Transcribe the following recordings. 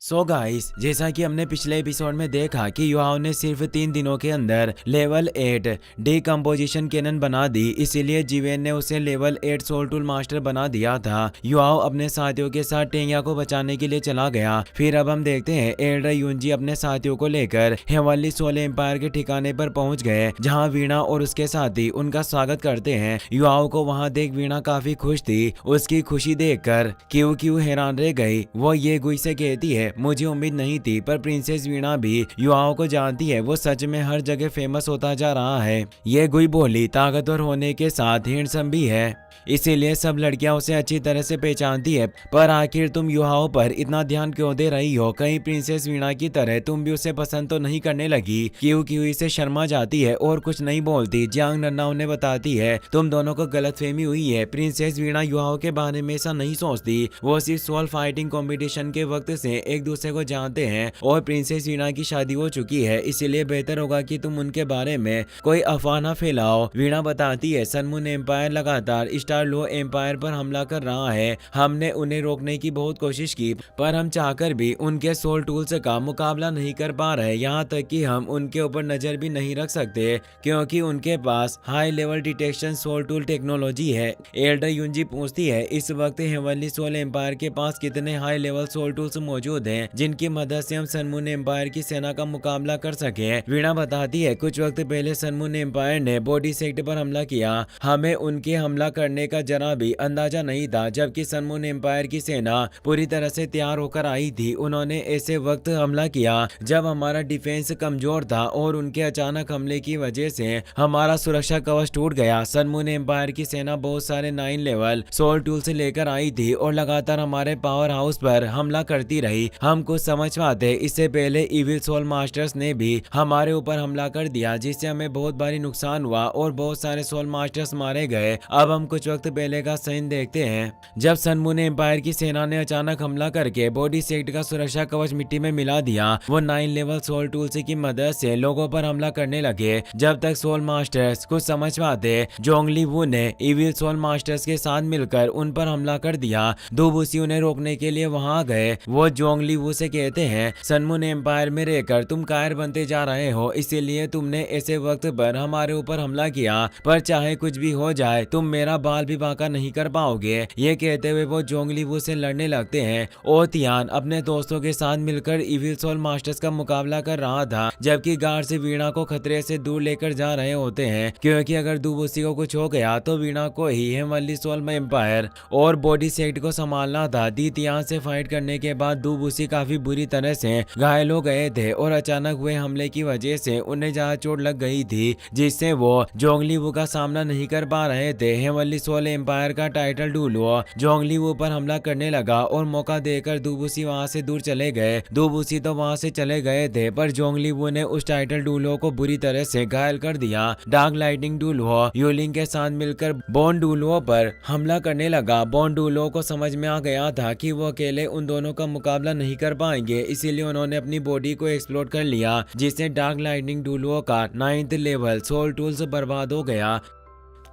Guys, जैसा कि हमने पिछले एपिसोड में देखा कि युवाओं ने सिर्फ 3 दिनों के अंदर लेवल 8 डिकम्पोजिशन कैनन बना दी, इसीलिए जीवेन ने उसे लेवल 8 सोल टूल मास्टर बना दिया था। युवाओं अपने साथियों के साथ टेंगिया को बचाने के लिए चला गया। फिर अब हम देखते हैं एल्डर युंजी अपने साथियों को लेकर हेवनली सोल एम्पायर के ठिकाने पर पहुंच गए, जहां वीणा और उसके साथी उनका स्वागत करते हैं। युवाओं को वहां देख वीणा काफी खुश थी। उसकी खुशी देखकर क्यू हैरान रह गई। वो ये गुई से कहती है, मुझे उम्मीद नहीं थी, पर प्रिंसेस वीणा भी युवाओं को जानती है। वो सच में हर जगह फेमस होता जा रहा है। ये गुई बोली ताकतवर होने के साथ हैंडसम भी है, इसीलिए सब लड़कियां उसे अच्छी तरह से पहचानती है। पर आखिर तुम युवाओं पर इतना ध्यान क्यों दे रही हो? कहीं प्रिंसेस वीणा की तरह तुम भी उसे पसंद तो नहीं करने लगी? क्यू इसे शर्मा जाती है और कुछ नहीं बोलती। जियांग नन्ना उन्हें बताती है, तुम दोनों को गलतफहमी हुई है। प्रिंसेस वीणा युवाओं के बारे में ऐसा नहीं सोचती। वो सिर्फ सोल फाइटिंग कंपटीशन के वक्त से एक दूसरे को जानते हैं और प्रिंसेस वीणा की शादी हो चुकी है, इसलिए बेहतर होगा कि तुम उनके बारे में कोई अफवाह न फैलाओ। वीणा बताती है, सन मून एम्पायर लगातार स्टार लो एम्पायर पर हमला कर रहा है। हमने उन्हें रोकने की बहुत कोशिश की, पर हम चाहकर भी उनके सोल टूल्स का मुकाबला नहीं कर पा रहे। यहाँ तक कि हम उनके ऊपर नजर भी नहीं रख सकते, क्योंकि उनके पास हाई लेवल डिटेक्शन सोल टूल टेक्नोलॉजी है। एल्डर युंजी पूछती है, इस वक्त हेवनली सोल एम्पायर के पास कितने हाई लेवल सोल टूल्स मौजूद हैं जिनकी मदद से हम सन मून एम्पायर की सेना का मुकाबला कर सके? वीणा बताती है, कुछ वक्त पहले सन मून एम्पायर ने बॉडी सेक्टर पर हमला किया। हमें उनके हमला करने का जरा भी अंदाजा नहीं था, जबकि सन मून एम्पायर की सेना पूरी तरह से तैयार होकर आई थी। उन्होंने ऐसे वक्त हमला किया जब हमारा डिफेंस कमजोर था और उनके अचानक हमले की वजह से हमारा सुरक्षा कवच टूट गया। सन मून एम्पायर की सेना बहुत सारे 9 लेवल सोल टूल से लेकर आई थी और लगातार हमारे पावर हाउस पर हमला करती रही। हम कुछ समझ पाते इससे पहले इविल सोल मास्टर्स ने भी हमारे ऊपर हमला कर दिया, जिससे हमें बहुत भारी नुकसान हुआ और बहुत सारे सोल मास्टर्स मारे गए। अब हम कुछ वक्त पहले का सीन देखते हैं, जब सन मून एम्पायर की सेना ने अचानक हमला करके बॉडी सेक्टर का सुरक्षा कवच मिट्टी में मिला दिया। वो 9 लेवल सोल टूल्स की मदद से लोगों पर हमला करने लगे। जब तक सोल मास्टर्स कुछ समझ पाते, जोंगली वू ने इविल सोल मास्टर्स के साथ मिलकर उन पर हमला कर दिया। दुबुसी उन्हें रोकने के लिए वहां गए। वो जोंगली वू से कहते हैं, सन मून एम्पायर में रहकर तुम कायर बनते जा रहे हो, इसीलिए तुमने ऐसे वक्त पर हमारे ऊपर हमला किया, पर चाहे कुछ भी हो जाए तुम मेरा बाल भी बांका नहीं कर पाओगे। ये कहते हुए वो जोंगली वू से लड़ने लगते हैं। ओ तियान अपने दोस्तों के साथ मिलकर इविल सोल मास्टर्स का मुकाबला कर रहा था, जबकि गार्ड से वीणा को खतरे से दूर लेकर जा रहे होते हैं, क्योंकि अगर दुबुसी को कुछ हो गया तो वीणा को ही हेवनली सोल एम्पायर और बॉडी सेक्टर को संभालना था। दी तियान से फाइट करने के बाद दुबुसी काफी बुरी तरह से घायल हो गए थे और अचानक हुए हमले की वजह से उन्हें ज्यादा चोट लग गई थी, जिससे वो जोंगली वू का सामना नहीं कर पा रहे थे। हेवनली सोल एम्पायर का टाइटल डूलो जोंगली वू पर हमला करने लगा और मौका देकर दुबुसी वहां से दूर चले गए। दुबुसी तो वहां से चले गए थे, पर जोंगली वू ने उस टाइटल डूलो को बुरी तरह से घायल कर दिया। डार्क लाइटनिंग डूलो यूलिंग के साथ मिलकर बॉन डूलो पर हमला करने लगा। बॉन डूलो को समझ में आ गया था कि वो अकेले उन दोनों का मुकाबला नहीं कर पाएंगे, इसीलिए उन्होंने अपनी बॉडी को एक्सप्लोड कर लिया, जिससे डार्क लाइटनिंग डूलो का 9th लेवल सोल टूल्स बर्बाद हो गया।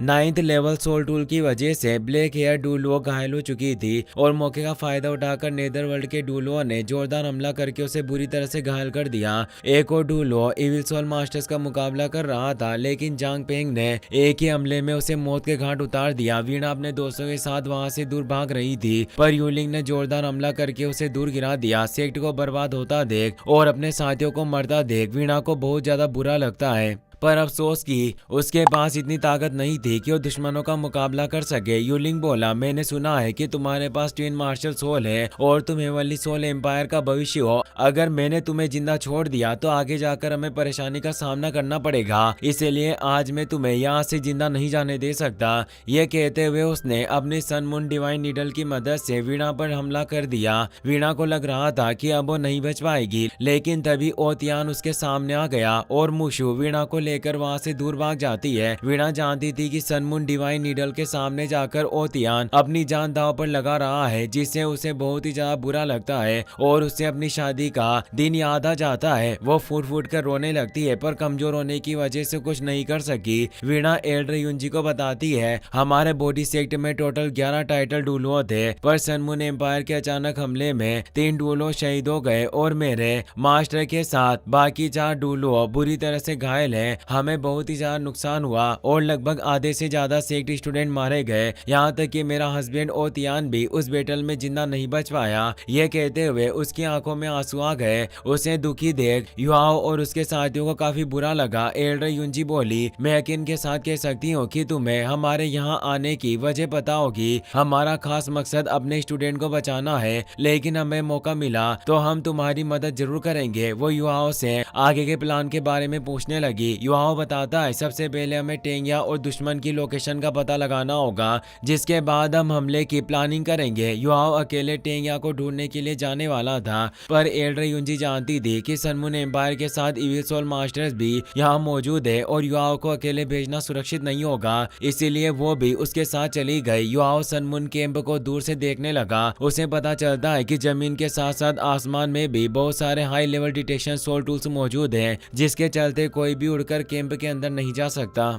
9th लेवल सोल टूल की वजह से ब्लैक हेयर डूलो घायल हो चुकी थी और मौके का फायदा उठाकर नेदरवर्ल्ड के डूलो ने जोरदार हमला करके उसे बुरी तरह से घायल कर दिया। एक और डूलो इविल सोल मास्टर्स का मुकाबला कर रहा था, लेकिन जांग पेंग ने एक ही हमले में उसे मौत के घाट उतार दिया। वीणा अपने दोस्तों के साथ वहां से दूर भाग रही थी, पर यूलिंग ने जोरदार हमला करके उसे दूर गिरा दिया। सेक्ट को बर्बाद होता देख और अपने साथियों को मरता देख वीणा को बहुत ज्यादा बुरा लगता है, पर अफसोस कि उसके पास इतनी ताकत नहीं थी कि वो दुश्मनों का मुकाबला कर सके। यूलिंग बोला, मैंने सुना है कि तुम्हारे पास ट्विन मार्शल सोल है और तुम हेवनली सोल एम्पायर का भविष्य हो। अगर मैंने तुम्हें जिंदा छोड़ दिया तो आगे जाकर हमें परेशानी का सामना करना पड़ेगा, इसलिए आज मैं तुम्हें यहाँ से जिंदा नहीं जाने दे सकता। ये कहते हुए उसने अपनी सन मून डिवाइन नीडल की मदद से वीणा पर हमला कर दिया। वीणा को लग रहा था कि अब वो नहीं बच पाएगी, लेकिन तभी ओतियान उसके सामने आ गया और मुशु वीणा को लेकर वहाँ से दूर भाग जाती है। वीणा जानती थी कि सनमुन डिवाइन नीडल के सामने जाकर ओतियान अपनी जान दांव पर लगा रहा है, जिससे उसे बहुत ही ज्यादा बुरा लगता है और उससे अपनी शादी का दिन याद आ जाता है। वो फूट फूट कर रोने लगती है, पर कमजोर होने की वजह से कुछ नहीं कर सकी। वीणा एल्डर युंजी को बताती है, हमारे बॉडी सेक्ट में टोटल 11 टाइटल डूलो थे, पर सनमुन एम्पायर के अचानक हमले में 3 डूलो शहीद हो गए और मेरे मास्टर के साथ बाकी 4 डूलो बुरी तरह से घायल हैं। हमें बहुत ही ज्यादा नुकसान हुआ और लगभग आधे से ज्यादा सेक्ट स्टूडेंट मारे गए, यहाँ तक कि मेरा हस्बैंड ओतियान भी उस बैटल में जिंदा नहीं बच पाया। ये कहते हुए उसकी आंखों में आंसू आ गए। उसे दुखी देख युआओ और उसके साथियों को काफी बुरा लगा। एल्डर युंजी बोली, मैं यकीन के साथ कह सकती हूँ कि तुम्हें हमारे यहाँ आने की वजह पता होगी। हमारा खास मकसद अपने स्टूडेंट को बचाना है, लेकिन हमें मौका मिला तो हम तुम्हारी मदद जरूर करेंगे। वो युआओ से आगे के प्लान के बारे में पूछने लगी। युआओ बताता है, सबसे पहले हमें टेंगिया और दुश्मन की लोकेशन का पता लगाना होगा, जिसके बाद हम हमले की प्लानिंग करेंगे। युआओ अकेले टेंगिया को ढूंढने के लिए जाने वाला था, पर एल्डर युंजी जानती थी कि सनमुन एम्पायर के साथ इविल सोल मास्टर्स भी यहाँ मौजूद है और युआओ को अकेले भेजना सुरक्षित नहीं होगा, इसीलिए वो भी उसके साथ चली गई। युआओ सनमुन कैंप को दूर से देखने लगा। उसे पता चलता है कि जमीन के साथ साथ आसमान में भी बहुत सारे हाई लेवल डिटेक्शन सोल टूल्स मौजूद हैं, जिसके चलते कोई भी उड़कर कैंप के अंदर नहीं जा सकता।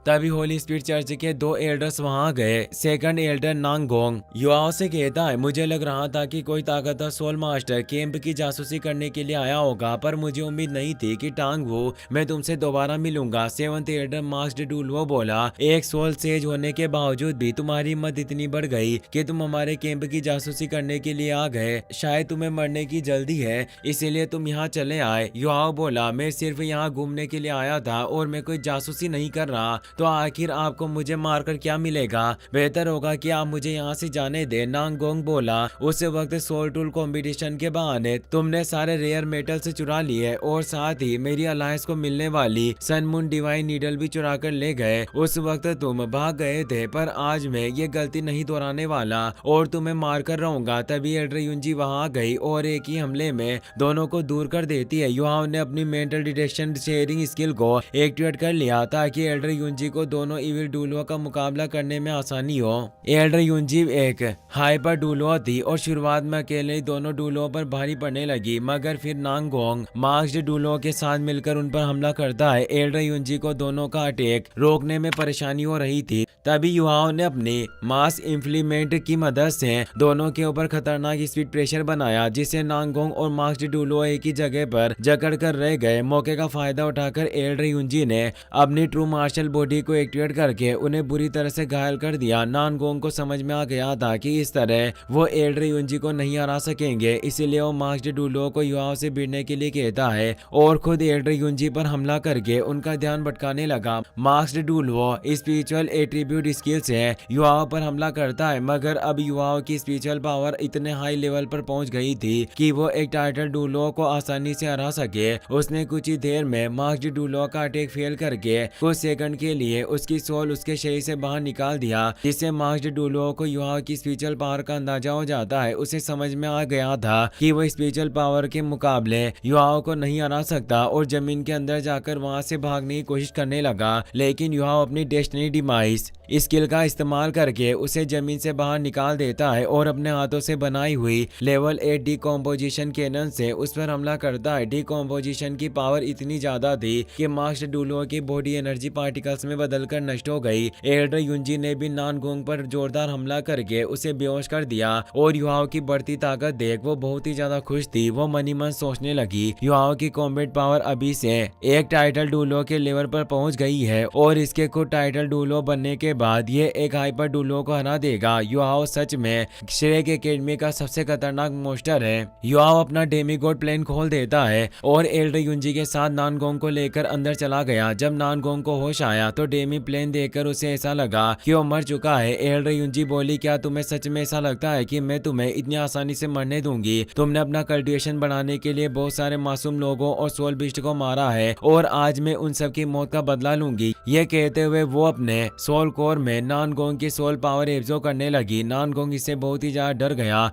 तभी होली स्पिरिट चर्च के 2 एल्डर्स वहां गए। सेकंड एल्डर नांगोंग युआओ से कहता है, मुझे लग रहा था कि कोई ताकतवर सोल मास्टर कैंप की जासूसी करने के लिए आया होगा, पर मुझे उम्मीद नहीं थी कि टांग वो मैं तुमसे दोबारा मिलूंगा। सेवंथ एल्डर मास्टर डूलवो बोला, एक सोल सेज होने के बावजूद भी तुम्हारी हिम्मत इतनी बढ़ गई कि तुम हमारे कैंप की जासूसी करने के लिए आ गए। शायद तुम्हें मरने की जल्दी है, इसीलिए तुम यहाँ चले आए। युआओ बोला, मैं सिर्फ यहाँ घूमने के लिए आया था और मैं कोई जासूसी नहीं कर रहा, तो आखिर आपको मुझे मारकर क्या मिलेगा? बेहतर होगा कि आप मुझे यहाँ से जाने दें। नांगोंग बोला, उस वक्त सोल टूल कंपटीशन के बहाने तुमने सारे रेयर मेटल से चुरा लिए और साथ ही मेरी अलायंस को मिलने वाली सनमुन डिवाइन नीडल भी चुरा कर ले गए। उस वक्त तुम भाग गए थे, पर आज मैं ये गलती नहीं दोहराने वाला और तुम्हें मार कर रहूंगा। तभी एल्डर युंजी वहां आ गई और एक ही हमले में दोनों को दूर कर देती है। युआओ ने अपनी मेंटल डिटेक्शन शेयरिंग स्किल को एक्टिवेट कर लिया ताकि एल्डर युंजी को दोनों इविल डूलुओं का मुकाबला करने में आसानी हो। एल्डर युंजी एक हाइपर डूलुआ थी और शुरुआत में अकेले दोनों डूलुओं पर भारी पड़ने लगी, मगर फिर नांगोंग मास्क्ड डूलुओं के साथ मिलकर उन पर हमला करता है। एल्डर युंजी को दोनों का अटैक रोकने में परेशानी हो रही थी। तभी युआओ ने अपनी मास इम्प्लीमेंट की मदद से दोनों के ऊपर खतरनाक स्पीड प्रेशर बनाया, जिससे नांगोंग और मास्क्ड डूलुओ एक ही जगह पर जकड़ कर रह गए। मौके का फायदा उठाकर एल्डर युंजी ने अपनी ट्रू मार्शल बॉडी को एक्टिवेट करके उन्हें बुरी तरह से घायल कर दिया। नानगोंग को समझ में आ गया था कि इस तरह वो एल्डर युंजी को नहीं हरा सकेंगे, इसीलिए वो मास्क्ड डूलुओ को युआओ से भिड़ने के लिए कहता है और खुद एल्डर युंजी पर हमला करके उनका ध्यान भटकाने लगा। मास्क्ड डूलुओ स्पिरिचुअल एट्रीब्यूट स्किल से युआओ पर हमला करता है, मगर अब युआओ की स्पिरिचुअल पावर इतने हाई लेवल पर पहुंच गई थी कि वो एक टाइटल डूलुओ को आसानी से हरा सके। उसने कुछ ही देर में मास्क्ड डूलुओ का अटैक फेल करके कुछ सेकंड के लिए उसकी सोल उसके शरीर से बाहर निकाल दिया, जिससे मास्क्ड डूलुओ को युआओ की स्पिरिचुअल पावर का अंदाजा हो जाता है। उसे समझ में आ गया था कि वो स्पिरिचुअल पावर के मुकाबले युआओ को नहीं हरा सकता और जमीन के अंदर जाकर वहां से भागने की कोशिश करने लगा, लेकिन युआओ अपनी डेस्टिनी डिमाइस स्किल का इस्तेमाल करके उसे जमीन से बाहर निकाल देता है और अपने हाथों से बनाई हुई लेवल 8 डिकम्पोजिशन कैनन से उस पर हमला करता है। डिकम्पोजिशन की पावर इतनी ज्यादा थी कि मास्क्ड डूलुओ की बॉडी एनर्जी पार्टिकल्स में बदलकर नष्ट हो गई। एल्डर युंजी ने भी नानगोंग पर जोरदार हमला करके उसे बेहोश कर दिया और युआओ की बढ़ती ताकत देख वो बहुत ही ज्यादा खुश थी। वो मनी मन सोचने लगी, युआओ की कॉम्बैट पावर अभी से एक टाइटल डूलुओ के लेवल पर पहुंच गई है और इसके खुद टाइटल डूलुओ बनने के बाद ये एक हाइपर डूलुओ को हरा देगा। युआओ सच में श्रेक एकेडमी का सबसे खतरनाक मोस्टर है। युआओ अपना डेमीगॉड प्लेन खोल देता है और एल्डर युंजी के साथ नानगोंग को लेकर अंदर चला गया। जब नानगोंग को होश आया तो डेमी प्लेन देखकर उसे ऐसा लगा कि वो मर चुका है। एल्डर युंजी बोली, क्या तुम्हें सच में ऐसा लगता है कि मैं तुम्हें इतनी आसानी से मरने दूंगी? तुमने अपना कल्टिवेशन बढ़ाने के लिए बहुत सारे मासूम लोगों और सोल बीस्ट को मारा है और आज मैं उन सब की मौत का बदला लूंगी। ये कहते हुए वो अपने सोल कोर में नानगोंग की सोल पावर एब्जॉर्ब करने लगी। नानगोंग इससे बहुत ही ज्यादा डर गया।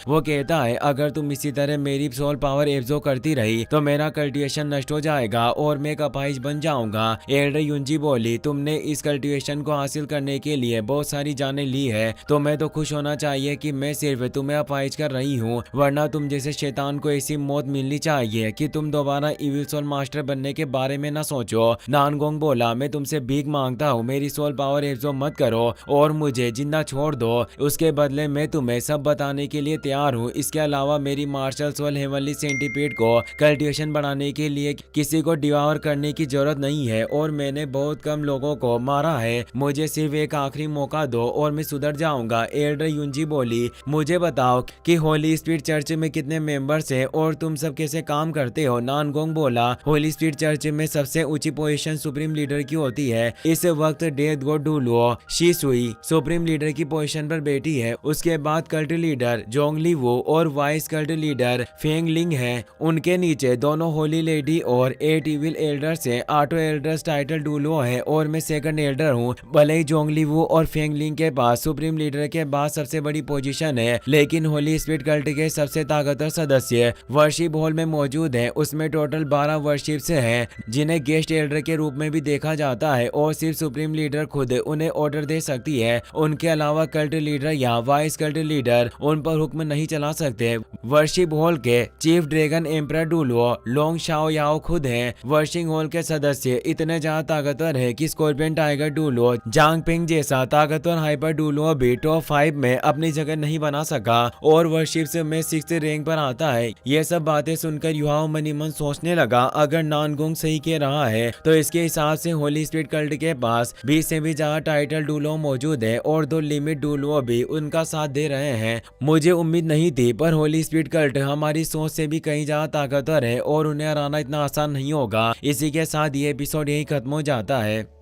वो कहता है अगर तुम इसी तरह मेरी सोल पावर एब्जॉर्ब करती रही तो मेरा कल्टिवेशन नष्ट हो जाएगा और मैं एक अपाहिज बन जाऊंगा। एल्डर युंजी बोली, तुमने इस कल्टिवेशन को हासिल करने के लिए बहुत सारी जानें ली है, तो मैं तो खुश होना चाहिए कि मैं सिर्फ तुम्हें अपाहिज कर रही हूँ, वरना तुम जैसे शैतान को ऐसी मौत मिलनी चाहिए कि तुम दोबारा इविल सोल मास्टर बनने के बारे में न सोचो। नानगोंग बोला, मैं तुमसे भीख मांगता हूँ, मेरी सोल पावर एब्जॉर्ब मत करो और मुझे जिंदा छोड़ दो। उसके बदले मैं तुम्हें सब बताने के लिए तैयार हूँ। इसके अलावा मेरी मार्शल सोल हेवनली सेंटीपीड को कल्टिवेशन बढ़ाने के लिए किसी को डिवावर करने की जरूरत नहीं है और मैंने बहुत कम लोगों को मारा है। मुझे सिर्फ एक आखिरी मौका दो और मैं सुधर जाऊंगा। एल्डर युंजी बोली, मुझे बताओ कि होली स्पिरिट चर्च में कितने मेंबर्स हैं और तुम सब कैसे काम करते हो। नानगोंग बोला, होली स्पिरिट चर्च में सबसे ऊंची पोजीशन सुप्रीम लीडर की होती है। इस वक्त डेथ गॉड डुलुओ शीसुई सुप्रीम लीडर की पोजीशन पर बैठी है। उसके बाद कल्ट लीडर जोंगली वो और वाइस कल्ट लीडर फेंग लिंग है। उनके नीचे दोनों होली लेडी और 8 इविल एल्डर्स हैं। 8 एल्डर्स टाइटल डुलुओ है और मैं सेकंड एल्डर हूँ। भले ही जोंगली वो और फेंग लिंग के पास सुप्रीम लीडर के बाद सबसे बड़ी पोजीशन है, लेकिन होली स्पिरिट कल्ट के सबसे ताकतवर सदस्य वर्शिप हॉल में मौजूद है। उसमें टोटल 12 वर्शिप्स हैं जिन्हें गेस्ट एल्डर के रूप में भी देखा जाता है और सिर्फ सुप्रीम लीडर खुद उन्हें ऑर्डर दे सकती है। उनके अलावा कल्ट लीडर या वाइस कल्ट लीडर उन पर हुक्म नहीं चला सकते। वर्शिप हॉल के चीफ ड्रैगन एम्परर डुलुओ लोंग शाओ याओ खुद हैं। वर्शिप हॉल के सदस्य इतने ज्यादा ताकतवर है कि स्कॉर्पियन टाइगर डुलुओ जांग पिंग जैसा ताकतवर हाइपर डुलुओ भी टॉप 5 में अपनी जगह नहीं बना सका और वर्शिप्स में 6th रैंक पर आता है। ये सब बातें सुनकर युहाओ मनी मन सोचने लगा, अगर नानगोंग सही कह रहा है तो इसके हिसाब से होली स्पिरिट कल्ट के पास 20 से भी ज्यादा टाइटल डुलुओ मौजूद है और 2 लिमिट डुलुओ भी उनका साथ दे रहे हैं। मुझे उम्मीद नहीं थी, पर होली स्पिरिट कल्ट हमारी सोच से भी कहीं ज्यादा ताकतवर है और उन्हें हराना इतना आसान नहीं होगा। इसी के साथ ये एपिसोड यही खत्म हो जाता है।